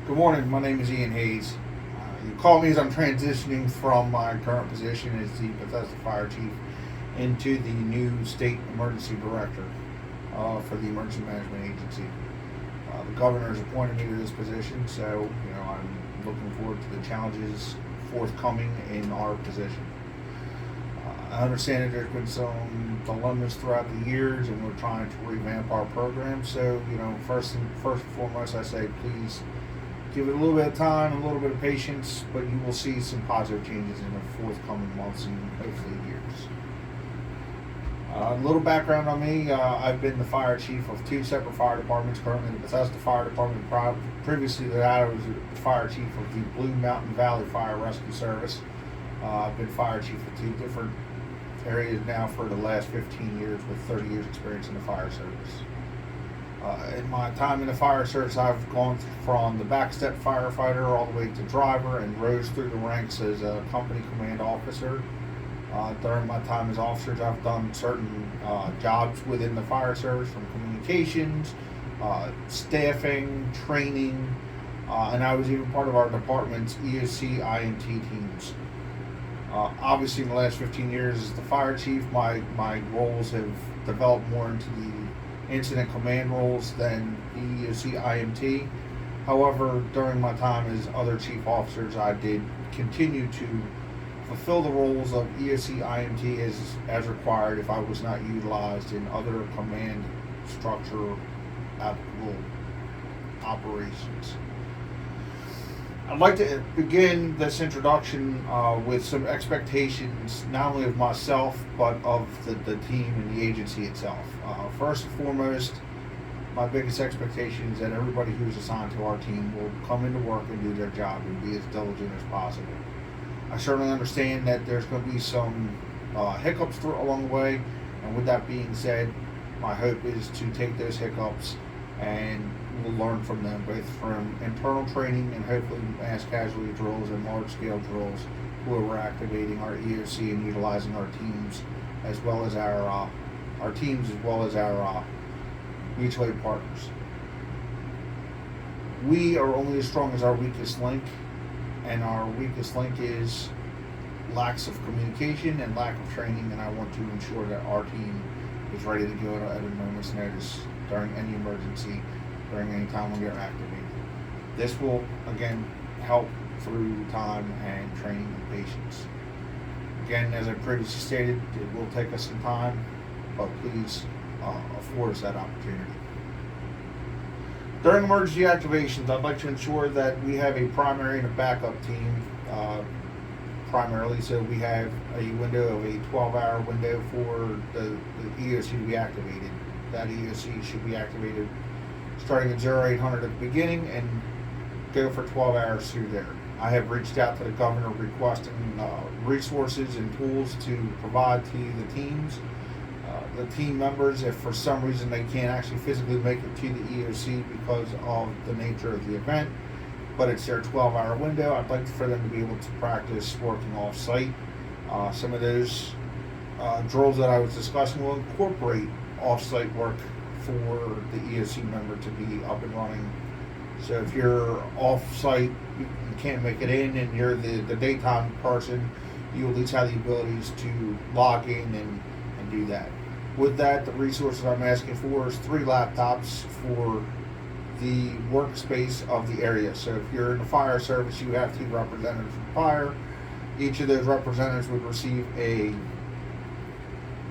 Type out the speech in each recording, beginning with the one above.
Good morning. My name is Ian Hayes. You call me as I'm transitioning from my current position as the Bethesda Fire Chief into the new State Emergency Director for the Emergency Management Agency. The governor has appointed me to this position, so I'm looking forward to the challenges forthcoming in our position. I understand that there's been some dilemmas throughout the years, and we're trying to revamp our program. So, first and foremost, I say please give it a little bit of time, a little bit of patience, but you will see some positive changes in the forthcoming months and hopefully years. A little background on me. I've been the fire chief of two separate fire departments, currently the Bethesda Fire Department. Previously to that, I was the fire chief of the Blue Mountain Valley Fire Rescue Service. I've been fire chief of two different areas now for the last 15 years with 30 years experience in the fire service. In my time in the fire service, I've gone from the backstep firefighter all the way to driver and rose through the ranks as a company command officer. During my time as officers, I've done certain jobs within the fire service, from communications, staffing, training, and I was even part of our department's EOC IMT teams. Obviously, in the last 15 years as the fire chief, my roles have developed more into the incident command roles than the EOC IMT. However, during my time as other chief officers, I did continue to fulfill the roles of EOC IMT as required if I was not utilized in other command structure applicable operations. I'd like to begin this introduction with some expectations, not only of myself, but of the team and the agency itself. First and foremost, my biggest expectation is that everybody who's assigned to our team will come into work and do their job and be as diligent as possible. I certainly understand that there's going to be some hiccups along the way, and with that being said, my hope is to take those hiccups and we'll learn from them, both from internal training and hopefully mass casualty drills and large-scale drills, where we're activating our EOC and utilizing our teams as well as our mutual aid partners. We are only as strong as our weakest link, and our weakest link is lacks of communication and lack of training, and I want to ensure that our team is ready to go at a moment's notice during any emergency, during any time when we are activated. This will, again, help through time and training and patience. Again, as I previously stated, it will take us some time, but please afford us that opportunity. During emergency activations, I'd like to ensure that we have a primary and a backup team, primarily, so we have a window of a 12-hour window for the EOC to be activated. That EOC should be activated starting at 0800 at the beginning and go for 12 hours through there. I have reached out to the governor requesting resources and tools to provide to the teams. The team members, if for some reason they can't actually physically make it to the EOC because of the nature of the event, but it's their 12-hour window, I'd like for them to be able to practice working off-site. Some of those drills that I was discussing will incorporate off-site work for the EOC member to be up and running. So if you're off-site, you can't make it in, and you're the daytime person, you at least have the abilities to log in and do that. With that, the resources I'm asking for is 3 laptops for the workspace of the area. So if you're in the fire service, you have 2 representatives from fire. Each of those representatives would receive a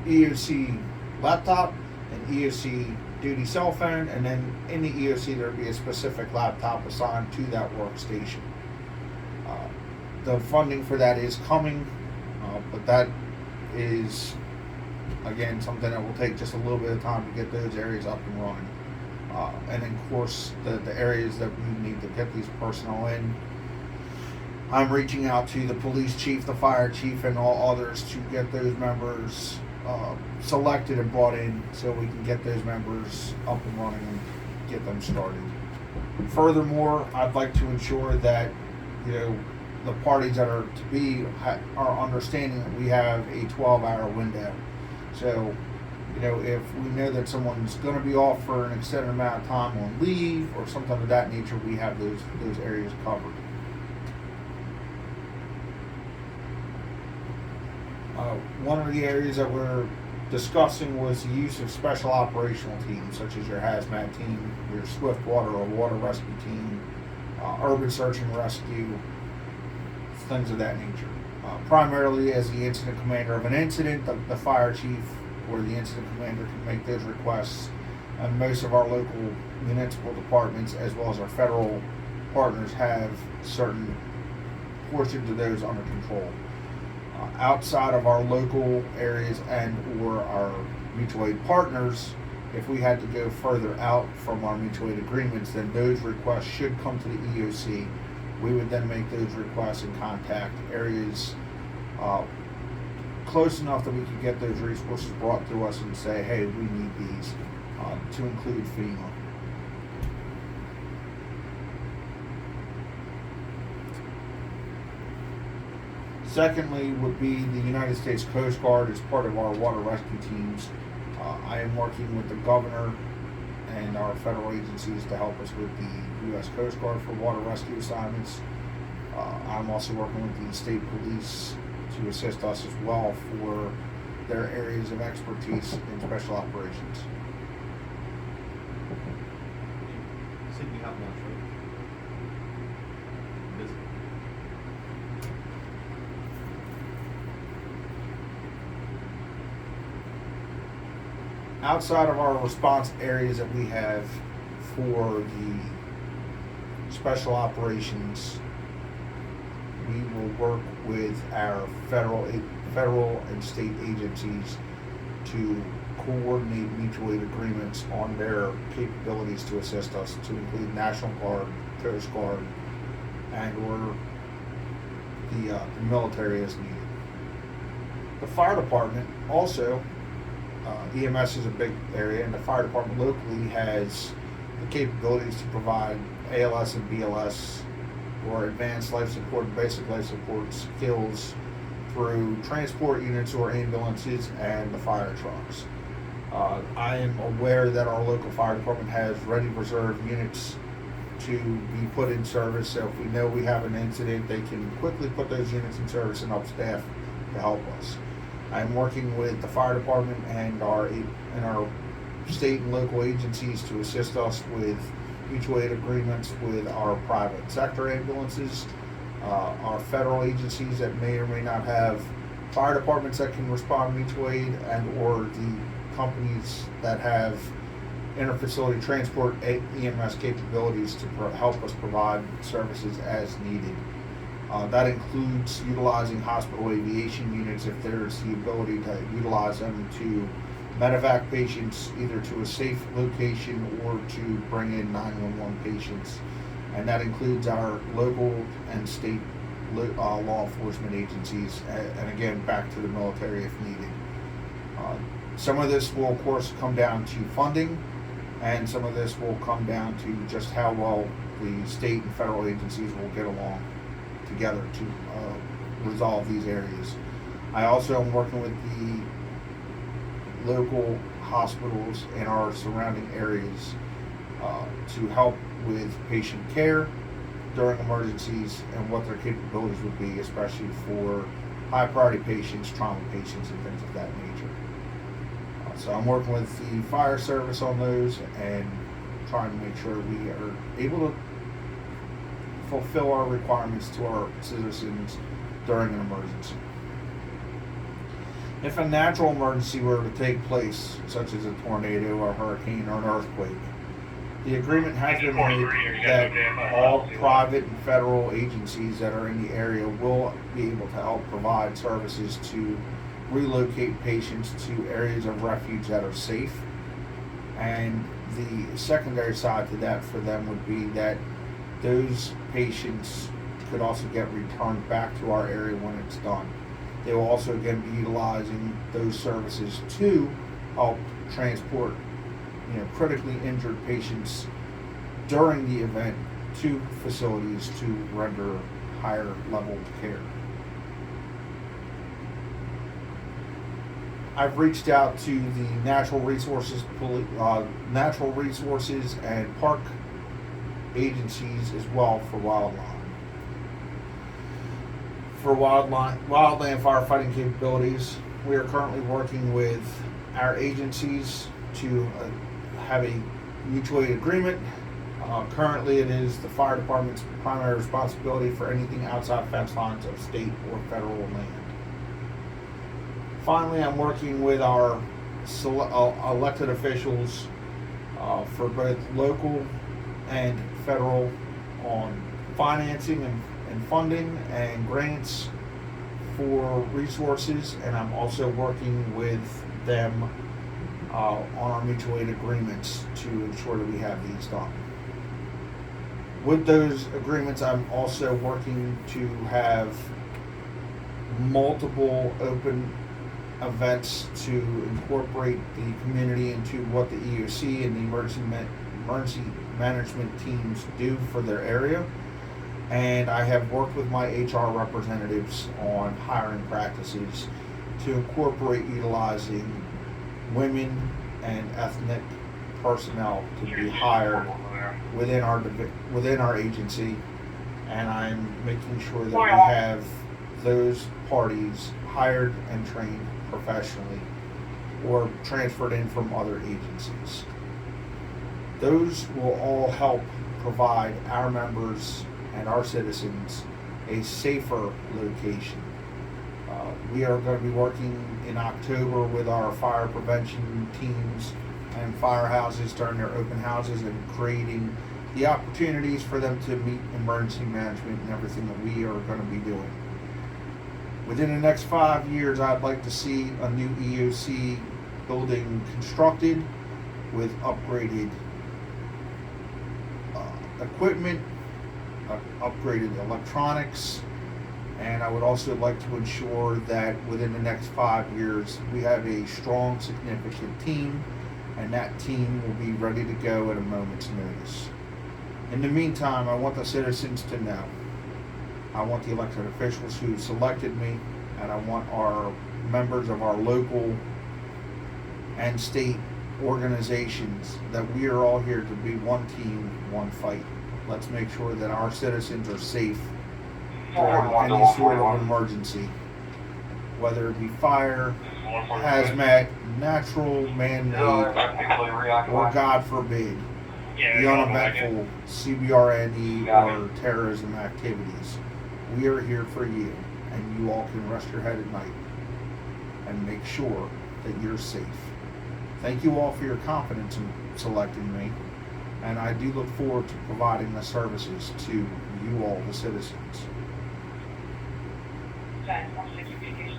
EOC laptop, an EOC duty cell phone, and then in the EOC there would be a specific laptop assigned to that workstation. The funding for that is coming, but that is, again, something that will take just a little bit of time to get those areas up and running. And then, of course, the areas that we need to get these personnel in, I'm reaching out to the police chief, the fire chief, and all others to get those members selected and brought in so we can get those members up and running and get them started. Furthermore, I'd like to ensure that the parties that are to be are understanding that we have a 12-hour window. So if we know that someone's going to be off for an extended amount of time on leave or something of that nature, we have those areas covered. One of the areas that we're discussing was the use of special operational teams, such as your hazmat team, your swift water or water rescue team, urban search and rescue, things of that nature. Primarily as the incident commander of an incident, the fire chief or the incident commander can make those requests, and most of our local municipal departments as well as our federal partners have certain portions of those under control. Outside of our local areas and or our mutual aid partners, if we had to go further out from our mutual aid agreements, then those requests should come to the EOC. We would then make those requests and contact areas close enough that we could get those resources brought to us and say, hey, we need these, to include FEMA. Secondly would be the United States Coast Guard as part of our water rescue teams. I am working with the governor and our federal agencies to help us with the U.S. Coast Guard for water rescue assignments. I'm also working with the state police to assist us as well for their areas of expertise in special operations. Said you have lunch, right? Busy. Outside of our response areas that we have for the special operations, we will work with our federal and state agencies to coordinate mutual aid agreements on their capabilities to assist us, to include National Guard, Coast Guard, and or the military as needed. The fire department also, EMS is a big area, and the fire department locally has the capabilities to provide ALS and BLS or advanced life support and basic life support skills through transport units or ambulances and the fire trucks. I am aware that our local fire department has ready reserve units to be put in service, so if we know we have an incident, they can quickly put those units in service and up staff to help us. I'm working with the fire department and our state and local agencies to assist us with mutual aid agreements with our private sector ambulances, our federal agencies that may or may not have fire departments that can respond mutual aid, and or the companies that have inter-facility transport EMS capabilities to help us provide services as needed. That includes utilizing hospital aviation units if there's the ability to utilize them to medevac patients either to a safe location or to bring in 911 patients. And that includes our local and state law enforcement agencies, and again, back to the military if needed. Some of this will, of course, come down to funding, and some of this will come down to just how well the state and federal agencies will get along together to resolve these areas. I also am working with the local hospitals in our surrounding areas to help with patient care during emergencies and what their capabilities would be, especially for high priority patients, trauma patients, and things of that nature. So I'm working with the fire service on those and trying to make sure we are able to fulfill our requirements to our citizens during an emergency. If a natural emergency were to take place, such as a tornado, a hurricane, or an earthquake, the agreement has been made that all private and federal agencies that are in the area will be able to help provide services to relocate patients to areas of refuge that are safe. And the secondary side to that for them would be that those patients could also get returned back to our area when it's done. They will also again be utilizing those services to help transport critically injured patients during the event to facilities to render higher level care. I've reached out to the natural resources and park agencies as well for wildland firefighting capabilities. We are currently working with our agencies to have a mutual aid agreement. Currently, it is the fire department's primary responsibility for anything outside fence lines of state or federal land. Finally, I'm working with our elected officials for both local and federal on financing and funding and grants for resources, and I'm also working with them on our mutual aid agreements to ensure that we have these done. With those agreements, I'm also working to have multiple open events to incorporate the community into what the EOC and the emergency management teams do for their area. And I have worked with my HR representatives on hiring practices to incorporate utilizing women and ethnic personnel to be hired within our agency, and I'm making sure that we have those parties hired and trained professionally or transferred in from other agencies. Those will all help provide our members and our citizens a safer location. We are going to be working in October with our fire prevention teams and firehouses during their open houses and creating the opportunities for them to meet emergency management and everything that we are going to be doing. Within the next 5 years, I'd like to see a new EOC building constructed with upgraded equipment, upgraded electronics, and I would also like to ensure that within the next 5 years we have a strong, significant team, and that team will be ready to go at a moment's notice. In the meantime, I want the citizens to know. I want the elected officials who selected me, and I want our members of our local and state organizations that we are all here to be one team, one fight. Let's make sure that our citizens are safe during any sort of emergency, whether it be fire, hazmat, natural, man-made, or God forbid, the uneventful CBRNE or terrorism activities. We are here for you, and you all can rest your head at night and make sure that you're safe. Thank you all for your confidence in selecting me, and I do look forward to providing the services to you all, the citizens. VII Presentation.